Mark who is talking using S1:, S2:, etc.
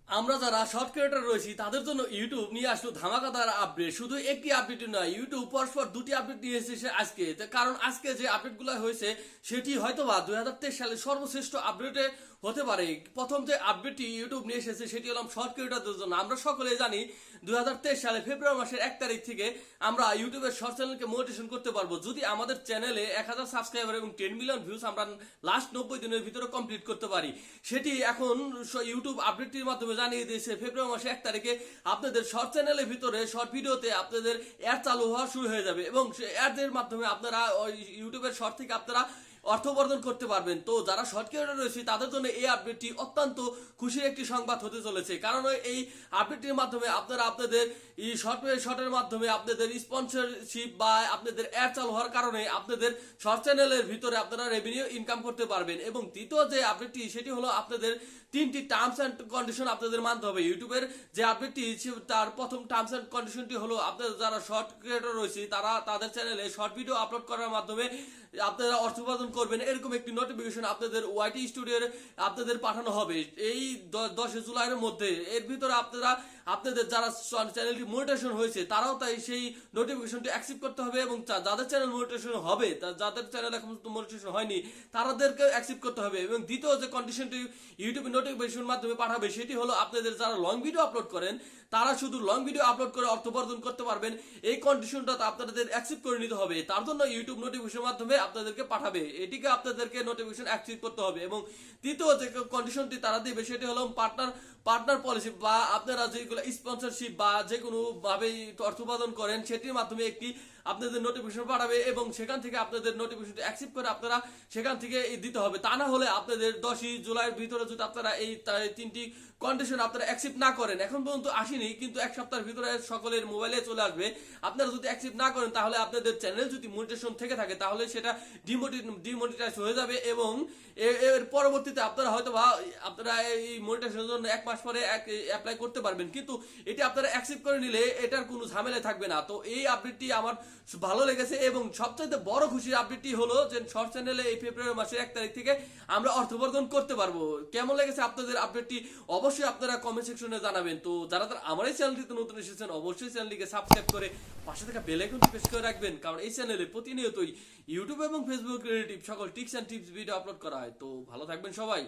S1: আমরা যারা short creator রয়েছি তাদের জন্য ইউটিউব নিয়ে আসলো ধামাকাদার আপডেট। শুধু একটি আপডেট নয়, ইউটিউব পরস্পর দুটি আপডেট নিয়ে এসেছে আজকে। কারণ আজকে যে আপডেটগুলো হয়েছে সেটি হয়তোবা 2023 সালের সর্বশ্রেষ্ঠ আপডেটে হতে পারে। প্রথম যে আপডেটটি ইউটিউব নিয়ে এসেছে সেটি হলাম শর্ট ক্রিয়েটরদের জন্য। আমরা সকলে জানি 2023 সালে ফেব্রুয়ারি মাসের 1 তারিখ থেকে আমরা ইউটিউবের শর্ট চ্যানেলকে মোটিভেশন করতে পারবো যদি আমাদের চ্যানেলে 1000 সাবস্ক্রাইবার এবং 10 মিলিয়ন ভিউজ আমরা লাস্ট 90 দিনের ভিতরে কমপ্লিট করতে পারি। সেটি এখন ইউটিউব আপডেটটির মাধ্যমে জানিয়ে দিয়েছে ফেব্রুয়ারি মাসে 1 তারিখে আপনাদের শর্ট চ্যানেলের ভিতরে শর্ট ভিডিওতে আপনাদের অ্যাড চালু হওয়া শুরু হয়ে যাবে এবং সেই অ্যাডের মাধ্যমে আপনারা ইউটিউবের শর্ট থেকে আপনারা অর্থ উপার্জন করতে পারবেন। তো যারা শর্ট ক্রিয়েটর রয়েছে তাদের জন্য এই আপডেটটি অত্যন্ত খুশির একটি সংবাদ হতে চলেছে। কারণ এই আপডেটটির মাধ্যমে আপনারা আপনাদের এই শর্টের মাধ্যমে আপনাদের স্পন্সরশিপ বা আপনাদের অ্যাড চালু হওয়ার কারণে আপনাদের শর্ট চ্যানেলের ভিতরে আপনারা রেভিনিউ ইনকাম করতে পারবেন। এবং দ্বিতীয় যে আপডেটটি সেটি হলো আপনাদের 3টি টার্মস অ্যান্ড কন্ডিশন আপনাদের মানতে হবে। ইউটিউবের যে আপডেটটি তার প্রথম টার্মস অ্যান্ড কন্ডিশনটি হলো আপনাদের যারা শর্ট ক্রিয়েটর রয়েছে তারা তাদের চ্যানেলে শর্ট ভিডিও আপলোড করার মাধ্যমে আপনারা অর্থ উপার্জন করবেন এরকম একটি নোটিফিকেশন আপনাদের ওয়াইটি স্টুডিওর আপনাদের পাঠানো হবে এই 10 জুলাইয়ের মধ্যে। এর ভিতরে আপনারা আপনাদের যারা চ্যানেলটি মনিটাইজেশন হয়েছে তারাও তাই সেই নোটিফিকেশনটি অ্যাকসেপ্ট করতে হবে এবং যাদের চ্যানেল মনিটাইজেশন হবে যাদের চ্যানেল এখন মনিটাইজেশন হয়নি তাদেরকে অ্যাকসেপ্ট করতে হবে। এবং দ্বিতীয় যে কন্ডিশনটি ইউটিউবে নোটিফিকেশন মাধ্যমে পাঠাবে সেটি হলো আপনাদের যারা লং ভিডিও আপলোড করেন তারা শুধু লং ভিডিও আপলোড করে অর্থ উপার্জন করতে পারবেন। এই কন্ডিশনটা আপনাদের অ্যাকসেপ্ট করে নিতে হবে, তার জন্য ইউটিউব নোটিফিকেশন মাধ্যমে আপনাদেরকে পাঠাবে, এটিকে আপনাদেরকে নোটিফিকেশন অ্যাকসেপ্ট করতে হবে। এবং তৃতীয় যে কন্ডিশনটি তারা দিবে সেটি হলো পার্টনার পলিসি বা আপনারা যেগুলো স্পন্সরশিপ বা যে কোনো ভাবে অর্থ উপার্জন করেন সেটির মাধ্যমে একটি আপনাদের নোটিফিকেশন পাঠাবে এবং সেখান থেকে আপনাদের নোটিফিকেশনটি অ্যাকসেপ্ট করে আপনারা সেখান থেকে দিতে হবে। তা না হলে আপনাদের 10 জুলাইয়ের ভিতরে যদি আপনারা এই 3টি কন্ডিশন আপনারা অ্যাকসেপ্ট না করেন, এখন পর্যন্ত আসেনি কিন্তু এক সপ্তাহের ভিতরে সকলের মোবাইলে চলে আসবে, আপনারা যদি অ্যাকসেপ্ট না করেন তাহলে আপনাদের চ্যানেল যদি মনিটাইজেশন থেকে থাকে তাহলে সেটা ডিমনিটাইজ হয়ে যাবে এবং এর পরবর্তীতে আপনারা হয়তো বা আপনারা এই মনিটাইজেশনের জন্য 1 মাস পরে অ্যাপ্লাই করতে পারবেন, কিন্তু এটি আপনারা অ্যাকসেপ্ট করে নিলে এটার কোনো ঝামেলা থাকবে না। তো এই আপডেটটি আমার ভালো লেগেছে এবং সবচেয়ে বড় খুশির আপডেটটি হলো যে শর্ট চ্যানেলে এই ফেব্রুয়ারি মাসের 1 তারিখ থেকে আমরা অর্থ উপার্জন করতে পারবো। কেমন লেগেছে আপনাদের আপডেটটি অবশ্যই আপনারা কমেন্ট সেকশনে জানাবেন। তো যারা আমার এই চ্যানেলটিতে নতুন এসেছেন অবশ্যই চ্যানেলটিকে সাবস্ক্রাইব করে পাশে থাকা বেল আইকনটি প্রেস করে রাখবেন, কারণ এই চ্যানেলে প্রতিনিয়তই ইউটিউব এবং ফেসবুক রিলেটিভ সকল tips and tips video upload করা হয়। তো ভালো থাকবেন সবাই।